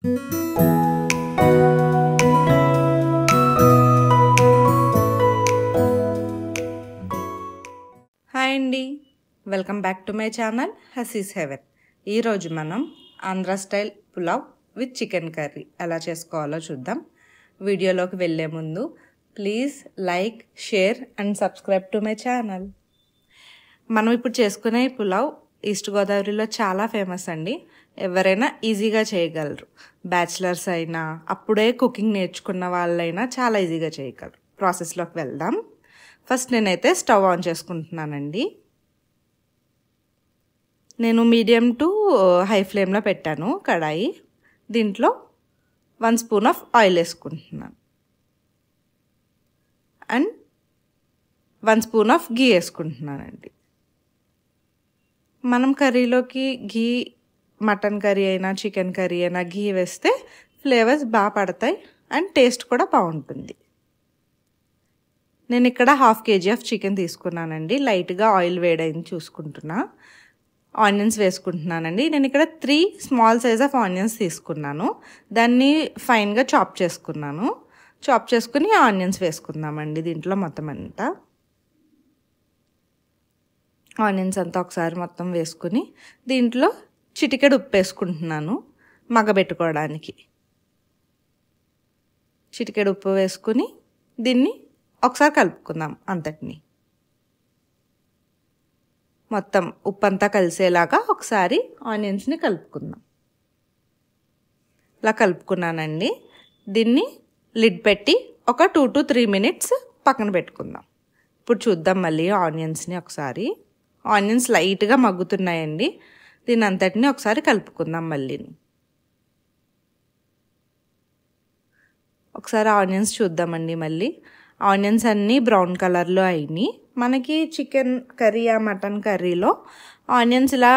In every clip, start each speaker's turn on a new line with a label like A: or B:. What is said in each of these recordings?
A: Hi అండి, welcome back to my channel Hasi's Heaven. ఈరోజు మనం Andhra style pulao with chicken curry ఎలా చేసుకోవాలో చూద్దాం. వీడియోలోకి వెళ్ళే ముందు please like, share and subscribe to my channel. మనం ఇప్పుడు చేసుకునే పులావ్ ఈస్ట్ గోదావరిలో చాలా ఫేమస్ అండి. ఎవరైనా ఈజీగా చేయగలరు. బ్యాచిలర్స్ అయినా, అప్పుడే కుకింగ్ నేర్చుకున్న వాళ్ళైనా చాలా ఈజీగా చేయగలరు. ప్రాసెస్లోకి వెళ్దాం. ఫస్ట్ నేనైతే స్టవ్ ఆన్ చేసుకుంటున్నానండి. నేను మీడియం టు హై ఫ్లేమ్లో పెట్టాను కడాయి. దీంట్లో 1 స్పూన్ ఆఫ్ ఆయిల్ వేసుకుంటున్నాను అండ్ 1 స్పూన్ ఆఫ్ ఘీ వేసుకుంటున్నానండి. మనం కర్రీలోకి ఘీ, మటన్ కర్రీ అయినా చికెన్ కర్రీ అయినా ఘీ వేస్తే ఫ్లేవర్స్ బాగా పడతాయి అండ్ టేస్ట్ కూడా బాగుంటుంది. నేను ఇక్కడ 1/2 kg ఆఫ్ చికెన్ తీసుకున్నానండి. లైట్గా ఆయిల్ వేడైంది చూసుకుంటున్నా. ఆనియన్స్ వేసుకుంటున్నానండి. నేను ఇక్కడ 3 స్మాల్ సైజ్ ఆఫ్ ఆనియన్స్ తీసుకున్నాను. దాన్ని ఫైన్గా చాప్ చేసుకున్నాను. చాప్ చేసుకుని ఆనియన్స్ వేసుకుందామండి దీంట్లో మొత్తం అంతా. ఆనియన్స్ అంతా ఒకసారి మొత్తం వేసుకుని దీంట్లో చిటికెడు ఉప్పు వేసుకుంటున్నాను మగ్గబెట్టుకోవడానికి. చిటికెడు ఉప్పు వేసుకుని దీన్ని ఒకసారి కలుపుకుందాం అంతటిని. మొత్తం ఉప్పు అంతా కలిసేలాగా ఒకసారి ఆనియన్స్ని కలుపుకుందాం. ఇలా కలుపుకున్నానండి. దీన్ని లిడ్ పెట్టి ఒక 2 to 3 minutes పక్కన పెట్టుకుందాం. ఇప్పుడు చూద్దాం మళ్ళీ ఆనియన్స్ని ఒకసారి. ఆనియన్స్ లైట్గా మగ్గుతున్నాయండి. దీని అంతటిని ఒకసారి కలుపుకుందాం మళ్ళీ. ఒకసారి ఆనియన్స్ చూద్దామండి మళ్ళీ. ఆనియన్స్ అన్నీ బ్రౌన్ కలర్లో అయినాయి. మనకి చికెన్ కర్రీ, మటన్ కర్రీలో ఆనియన్స్ ఇలా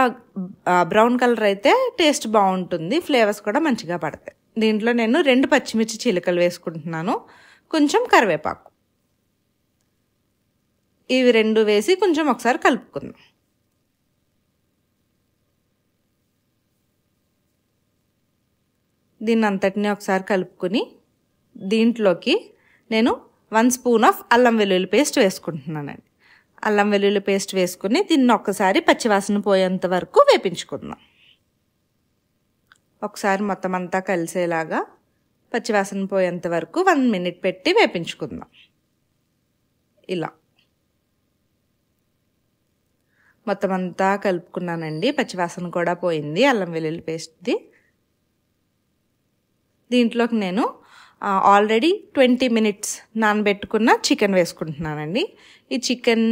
A: బ్రౌన్ కలర్ అయితే టేస్ట్ బాగుంటుంది, ఫ్లేవర్స్ కూడా మంచిగా పడతాయి. దీంట్లో నేను 2 పచ్చిమిర్చి చీలికలు వేసుకుంటున్నాను, కొంచెం కరివేపాకు. ఇవి 2 వేసి కొంచెం ఒకసారి కలుపుకుందాం. దీన్ని అంతటిని ఒకసారి కలుపుకొని దీంట్లోకి నేను 1 స్పూన్ ఆఫ్ అల్లం వెల్లుల్లి పేస్ట్ వేసుకుంటున్నానండి. అల్లం వెల్లుల్లి పేస్ట్ వేసుకుని దీన్ని ఒక్కసారి పచ్చివాసన పోయేంత వరకు వేపించుకుందాం. ఒకసారి మొత్తం అంతా కలిసేలాగా పచ్చివాసన పోయేంత వరకు 1 minute పెట్టి వేపించుకుందాం. ఇలా మొత్తం అంతా కలుపుకున్నానండి. పచ్చివాసన కూడా పోయింది అల్లం వెల్లుల్లి పేస్ట్ది. దీంట్లోకి నేను ఆల్రెడీ 20 minutes నానబెట్టుకున్న చికెన్ వేసుకుంటున్నానండి. ఈ చికెన్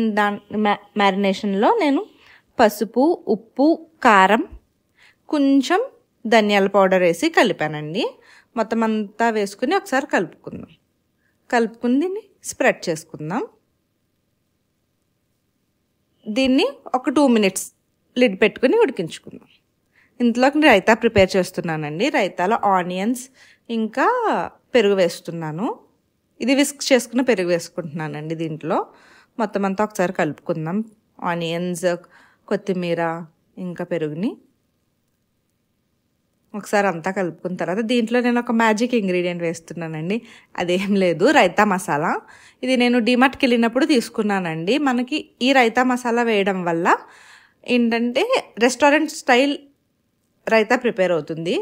A: మ్యారినేషన్లో నేను పసుపు, ఉప్పు, కారం, కొంచెం ధనియాల పౌడర్ వేసి కలిపానండి. మొత్తం అంతా వేసుకుని ఒకసారి కలుపుకుందాం. కలుపుకుని దీన్ని స్ప్రెడ్ చేసుకుందాం. దీన్ని ఒక 2 minutes లిడ్ పెట్టుకుని ఉడికించుకుందాం. ఇంట్లోకి రైతా ప్రిపేర్ చేస్తున్నానండి. రైతాలో ఆనియన్స్ ఇంకా పెరుగు వేస్తున్నాను. ఇది విస్క్ చేసుకున్న పెరుగు వేసుకుంటున్నానండి. దీంట్లో మొత్తం అంతా ఒకసారి కలుపుకుందాం. ఆనియన్స్, కొత్తిమీర ఇంకా పెరుగుని ఒకసారి అంతా కలుపుకున్న తర్వాత దీంట్లో నేను ఒక మ్యాజిక్ ఇంగ్రీడియంట్ వేస్తున్నానండి. అదేం లేదు, రైతా మసాలా. ఇది నేను డిమార్ట్కి వెళ్ళినప్పుడు తీసుకున్నానండి. మనకి ఈ రైతా మసాలా వేయడం వల్ల ఏంటంటే రెస్టారెంట్ స్టైల్ రైతా ప్రిపేర్ అవుతుంది.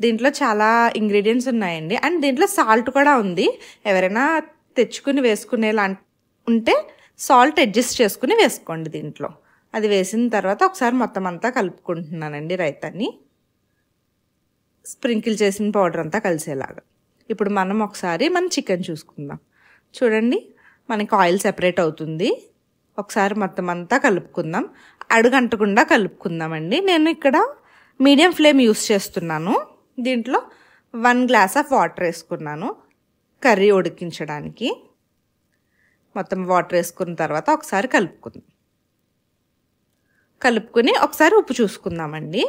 A: దీంట్లో చాలా ఇంగ్రీడియంట్స్ ఉన్నాయండి అండ్ దీంట్లో సాల్ట్ కూడా ఉంది. ఎవరైనా తెచ్చుకుని వేసుకునేలా ఉంటే సాల్ట్ అడ్జస్ట్ చేసుకుని వేసుకోండి దీంట్లో. అది వేసిన తర్వాత ఒకసారి మొత్తం అంతా కలుపుకుంటున్నానండి రైతాని, స్ప్రింకిల్ చేసిన పౌడర్ అంతా కలిసేలాగా. ఇప్పుడు మనం ఒకసారి మన చికెన్ చూసుకుందాం. చూడండి, మనకి ఆయిల్ సెపరేట్ అవుతుంది. ఒకసారి మొత్తం అంతా కలుపుకుందాం. అడుగంటకుండా కలుపుకుందామండి. నేను ఇక్కడ మీడియం ఫ్లేమ్ యూస్ చేస్తున్నాను. దీంట్లో 1 glass ఆఫ్ వాటర్ వేసుకున్నాను కర్రీ ఉడికించడానికి. మొత్తం వాటర్ వేసుకున్న తర్వాత ఒకసారి కలుపుకుందాం. కలుపుకుని ఒకసారి ఉప్పు చూసుకుందామండి.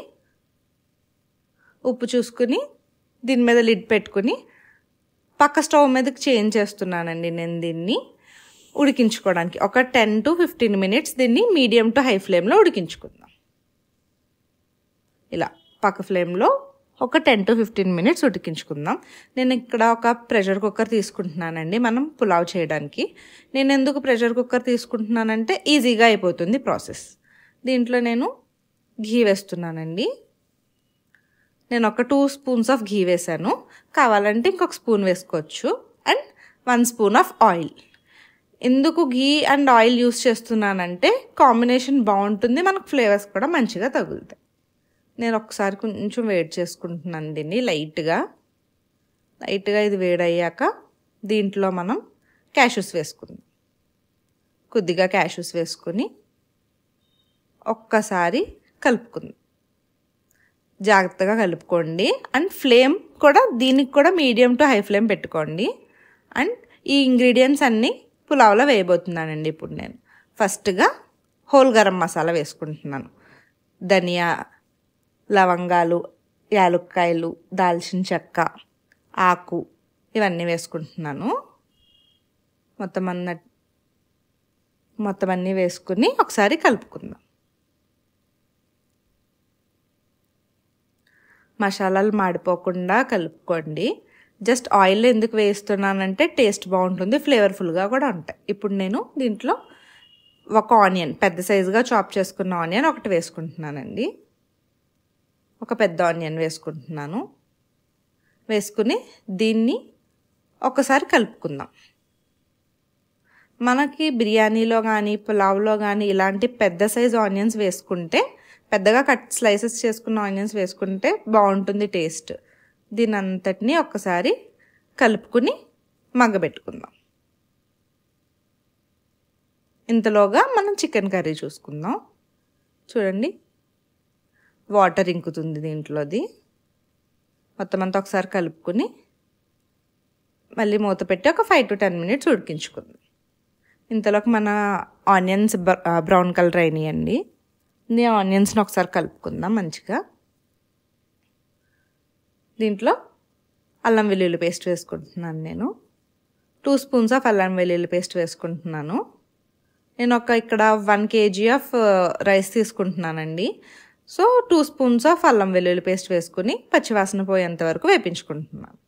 A: ఉప్పు చూసుకుని దీని మీద లిడ్ పెట్టుకుని పక్క స్టవ్ మీదకి చేంజ్ చేస్తున్నానండి నేను దీన్ని ఉడికించుకోవడానికి. ఒక 10 to 15 minutes దీన్ని మీడియం టు హై ఫ్లేమ్లో ఉడికించుకుందాం. ఇలా పక్క ఫ్లేమ్లో ఒక 10 to 15 మినిట్స్ ఉడికించుకుందాం. నేను ఇక్కడ ఒక ప్రెషర్ కుక్కర్ తీసుకుంటున్నానండి మనం పులావ్ చేయడానికి. నేను ఎందుకు ప్రెషర్ కుక్కర్ తీసుకుంటున్నానంటే ఈజీగా అయిపోతుంది ప్రాసెస్. దీంట్లో నేను ఘీ వేస్తున్నానండి. నేను ఒక 2 స్పూన్స్ ఆఫ్ ఘీ వేసాను. కావాలంటే ఇంకొక స్పూన్ వేసుకోవచ్చు. And 1 spoon of oil. ఎందుకు ఘీ అండ్ ఆయిల్ యూస్ చేస్తున్నానంటే కాంబినేషన్ బాగుంటుంది, మనకు ఫ్లేవర్స్ కూడా మంచిగా తగులుతాయి. నేను ఒకసారి కొంచెం వేడి చేసుకుంటున్నాను దీన్ని లైట్గా ఇది వేడయ్యాక దీంట్లో మనం క్యాష్యూస్ వేసుకుందాం. కొద్దిగా క్యాష్యూస్ వేసుకొని ఒక్కసారి కలుపుకుందాం. జాగ్రత్తగా కలుపుకోండి. అండ్ ఫ్లేమ్ కూడా దీనికి కూడా మీడియం టు హై ఫ్లేమ్ పెట్టుకోండి. అండ్ ఈ ఇంగ్రీడియంట్స్ అన్నీ పులావ్లో వేయబోతున్నానండి ఇప్పుడు నేను. ఫస్ట్గా హోల్ గరం మసాలా వేసుకుంటున్నాను. ధనియా, లవంగాలు, యాలక్కాయలు, దాల్చిన చెక్క, ఆకు ఇవన్నీ వేసుకుంటున్నాను. మొత్తం అన్నీ వేసుకుని ఒకసారి కలుపుకుందాం. మసాలాలు మాడిపోకుండా కలుపుకోండి. జస్ట్ ఆయిల్ ఎందుకు వేస్తున్నానంటే టేస్ట్ బాగుంటుంది, ఫ్లేవర్ఫుల్గా కూడా ఉంటాయి. ఇప్పుడు నేను దీంట్లో ఒక ఆనియన్, పెద్ద సైజుగా చాప్ చేసుకున్న ఆనియన్ ఒకటి వేసుకుంటున్నానండి. ఒక పెద్ద ఆనియన్ వేసుకుంటున్నాను. వేసుకుని దీన్ని ఒకసారి కలుపుకుందాం. మనకి బిర్యానీలో కానీ పులావ్లో కానీ ఇలాంటి పెద్ద సైజు ఆనియన్స్ వేసుకుంటే, పెద్దగా స్లైసెస్ చేసుకున్న ఆనియన్స్ వేసుకుంటే బాగుంటుంది టేస్ట్. దీని అంతటినీ ఒక్కసారి కలుపుకుని మగ్గబెట్టుకుందాం. ఇంతలోగా మనం చికెన్ కర్రీ చూసుకుందాం. చూడండి, వాటర్ ఇంకుతుంది దీంట్లోది. మొత్తం అంతా ఒకసారి కలుపుకుని మళ్ళీ మూత పెట్టి ఒక 5 to 10 మినిట్స్ ఉడికించుకుందాం. ఇంతలోకి మన ఆనియన్స్ బ్రౌన్ కలర్ అయినాయండి. ఈ ఆనియన్స్ని ఒకసారి కలుపుకుందాం మంచిగా. దీంట్లో అల్లం వెల్లుల్లి పేస్ట్ వేసుకుంటున్నాను నేను. 2 స్పూన్స్ ఆఫ్ అల్లం వెల్లుల్లి పేస్ట్ వేసుకుంటున్నాను. నేను ఇక్కడ 1 kg ఆఫ్ రైస్ తీసుకుంటున్నానండి. సో 2 స్పూన్స్ ఆఫ్ అల్లం వెల్లుల్లి పేస్ట్ వేసుకుని పచ్చివాసన పోయేంత వరకు వేపించుకుంటున్నాను.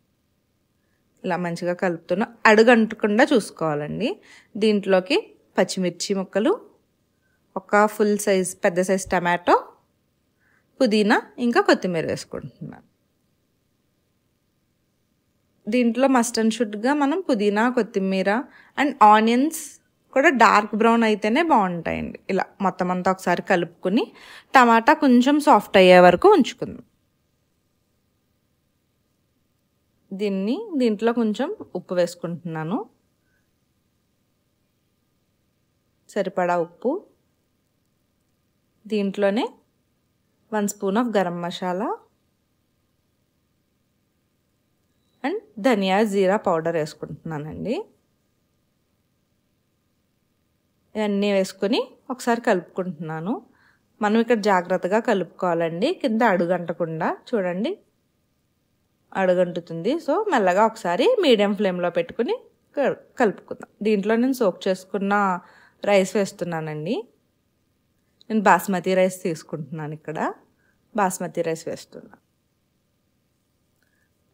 A: ఇలా మంచిగా కలుపుతున్నా, అడుగంటకుండా చూసుకోవాలండి. దీంట్లోకి పచ్చిమిర్చి ముక్కలు, ఒక ఫుల్ సైజ్ పెద్ద సైజ్ టమాటో, పుదీనా ఇంకా కొత్తిమీర వేసుకుంటున్నాను. దీంట్లో మస్ట్ అండ్ షుడ్గా మనం పుదీనా, కొత్తిమీర అండ్ ఆనియన్స్ కూడా డార్క్ బ్రౌన్ అయితేనే బాగుంటాయండి. ఇలా మొత్తం అంతా ఒకసారి కలుపుకుని టమాటా కొంచెం సాఫ్ట్ అయ్యే వరకు ఉంచుకుందాం. దీంట్లో కొంచెం ఉప్పు వేసుకుంటున్నాను, సరిపడా ఉప్పు. దీంట్లోనే 1 spoon of garam masala and dhania jeera powder వేసుకుంటున్నానండి. ఇవన్నీ వేసుకొని ఒకసారి కలుపుకుంటున్నాను. మనం ఇక్కడ జాగ్రత్తగా కలుపుకోవాలండి, కింద అడుగంటకుండా. చూడండి, అడుగంటుతుంది. సో మెల్లగా ఒకసారి మీడియం ఫ్లేమ్లో పెట్టుకుని కలుపుకుందాం. దీంట్లో నేను సోక్ చేసుకున్న రైస్ వేస్తున్నానండి. నేను బాస్మతి రైస్ తీసుకుంటున్నాను. ఇక్కడ బాస్మతి రైస్ వేస్తున్నాను.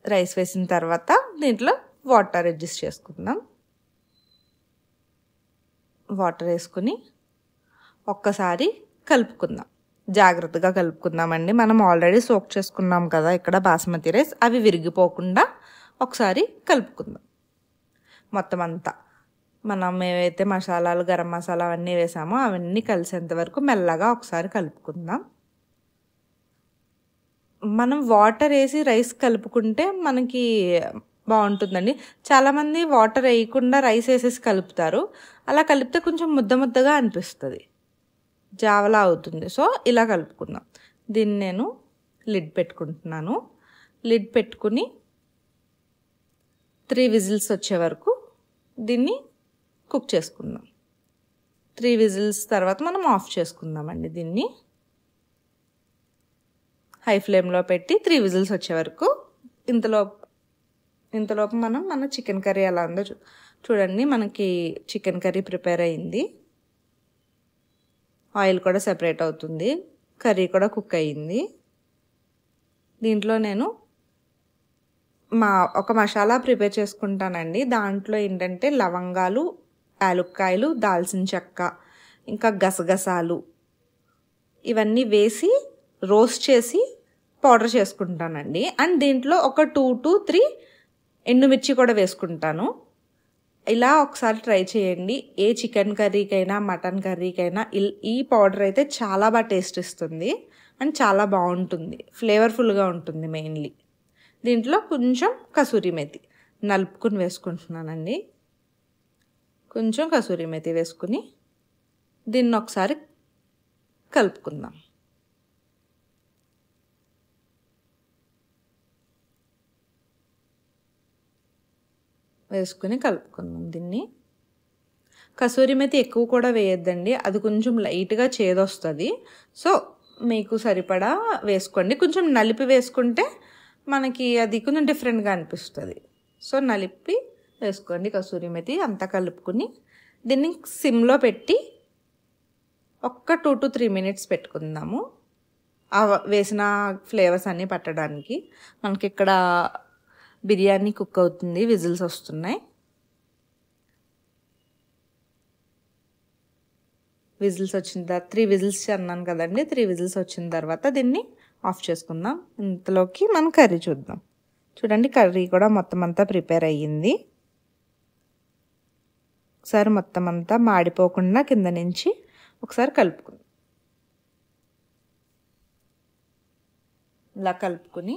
A: రైస్ వేసిన తర్వాత దీంట్లో వాటర్ అడ్జస్ట్ చేసుకుందాం. వాటర్ వేసుకుని ఒక్కసారి కలుపుకుందాం. జాగ్రత్తగా కలుపుకుందామండి. మనం ఆల్రెడీ సోక్ చేసుకున్నాం కదా ఇక్కడ బాస్మతి రైస్, అవి విరిగిపోకుండా ఒకసారి కలుపుకుందాం. మొత్తం అంతా మనం ఏవైతే మసాలాలు, గరం మసాలా అవన్నీ వేసామో అవన్నీ కలిసేంత వరకు మెల్లగా ఒకసారి కలుపుకుందాం. మనం వాటర్ వేసి రైస్ కలుపుకుంటే మనకి బాగుంటుందండి. చాలామంది వాటర్ వేయకుండా రైస్ వేసేసి కలుపుతారు. అలా కలిపితే కొంచెం ముద్దగా అనిపిస్తుంది, జావలా అవుతుంది. సో ఇలా కలుపుకుందాం. దీన్ని నేను లిడ్ పెట్టుకుంటున్నాను. లిడ్ పెట్టుకుని 3 విజిల్స్ వచ్చే వరకు దీన్ని కుక్ చేసుకుందాం. 3 విజిల్స్ తర్వాత మనం ఆఫ్ చేసుకుందామండి. దీన్ని హై ఫ్లేమ్లో పెట్టి 3 విజిల్స్ వచ్చే వరకు ఇంతలోపు మనం మన చికెన్ కర్రీ ఎలా ఉందో చూడండి. మనకి చికెన్ కర్రీ ప్రిపేర్ అయింది. ఆయిల్ కూడా సెపరేట్ అవుతుంది, కర్రీ కూడా కుక్ అయ్యింది. దీంట్లో నేను ఒక మసాలా ప్రిపేర్ చేసుకుంటానండి. దాంట్లో ఏంటంటే లవంగాలు, యాలుక్కాయలు, దాల్చిన చెక్క, ఇంకా గసగసాలు ఇవన్నీ వేసి రోస్ట్ చేసి పౌడర్ చేసుకుంటానండి. అండ్ దీంట్లో ఒక 2 to 3 ఎండుమిర్చి కూడా వేసుకుంటాను. ఇలా ఒకసారి ట్రై చేయండి. ఏ చికెన్ కర్రీకైనా మటన్ కర్రీకైనా ఈ పౌడర్ అయితే చాలా బాగా టేస్ట్ ఇస్తుంది అండ్ చాలా బాగుంటుంది, ఫ్లేవర్ఫుల్గా ఉంటుంది. మెయిన్లీ దీంట్లో కొంచెం కసూరి మేతి నలుపుకుని వేసుకుంటున్నానండి. కొంచెం కసూరి మేతి వేసుకుని దీన్ని ఒకసారి కలుపుకుందాం. వేసుకుని కలుపుకుందాం దీన్ని. కసూరి మేతి ఎక్కువ కూడా వేయొద్దండి, అది కొంచెం లైట్గా చేదొస్తుంది. సో మీకు సరిపడా వేసుకోండి. కొంచెం నలిపి వేసుకుంటే మనకి అది కొంచెం డిఫరెంట్గా అనిపిస్తుంది. సో నలిపి వేసుకోండి కసూరి మేతి. అంతా కలుపుకుని దీన్ని సిమ్లో పెట్టి ఒక్క 2 to 3 minutes పెట్టుకుందాము. వేసిన ఫ్లేవర్స్ అన్నీ పట్టడానికి. మనకి ఇక్కడ బిర్యానీ కుక్ అవుతుంది, విజిల్స్ వస్తున్నాయి. విజిల్స్ వచ్చిన తర్వాత 3 విజిల్స్ అన్నాను కదండి. 3 విజిల్స్ వచ్చిన తర్వాత దీన్ని ఆఫ్ చేసుకుందాం. ఇంతలోకి మనం కర్రీ చూద్దాం. చూడండి, కర్రీ కూడా మొత్తం అంతా ప్రిపేర్ అయ్యింది. ఒకసారి మొత్తం అంతా మాడిపోకుండా కింద నుంచి ఒకసారి కలుపుకుందాం. ఇలా కలుపుకుని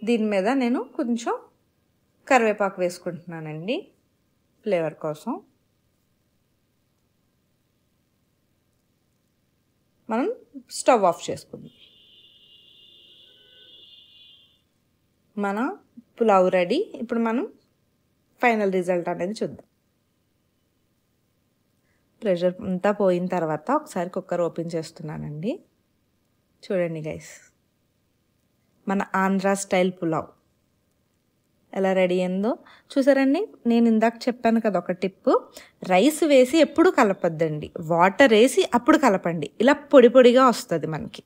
A: దీని మీద నేను కొంచెం కరివేపాకు వేసుకుంటున్నానండి ఫ్లేవర్ కోసం. మనం స్టవ్ ఆఫ్ చేసుకుందాం. మన పులావ్ రెడీ. ఇప్పుడు మనం ఫైనల్ రిజల్ట్ అనేది చూద్దాం. ప్రెషర్ అంతా పోయిన తర్వాత ఒకసారి కుక్కర్ ఓపెన్ చేస్తున్నానండి. చూడండి గైస్, మన ఆంధ్ర స్టైల్ పులావ్ ఎలా రెడీ అయిందో చూసారండి. నేను ఇందాక చెప్పాను కదా ఒక టిప్, రైస్ వేసి ఎప్పుడు కలపద్దండి, వాటర్ వేసి అప్పుడు కలపండి. ఇలా పొడి పొడిగా వస్తుంది మనకి.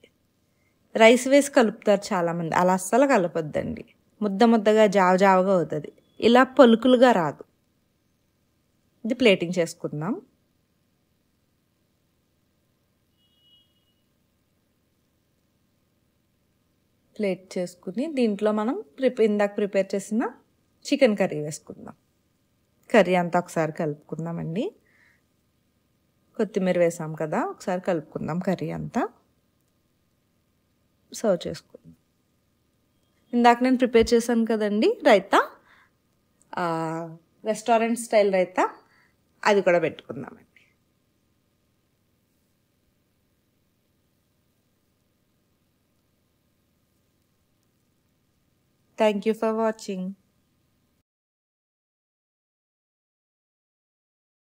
A: రైస్ వేసి కలుపుతారు చాలామంది, అలా అస్సలు కలపొద్దండి. ముద్ద ముద్దగా జావగా అవుతుంది, ఇలా పలుకులుగా రాదు. ఇది ప్లేటింగ్ చేసుకుందాం. ప్లేట్ చేసుకుని దీంట్లో మనం ఇందాక ప్రిపేర్ చేసిన చికెన్ కర్రీ వేసుకుందాం. కర్రీ అంతా ఒకసారి కలుపుకుందామండి. కొత్తిమీర వేసాం కదా, ఒకసారి కలుపుకుందాం కర్రీ అంతా. సర్వ్ చేసుకుందాం. ఇందాక నేను ప్రిపేర్ చేశాను కదండి రైతా, రెస్టారెంట్ స్టైల్ రైతా, అది కూడా పెట్టుకుందామండి. Thank you for watching.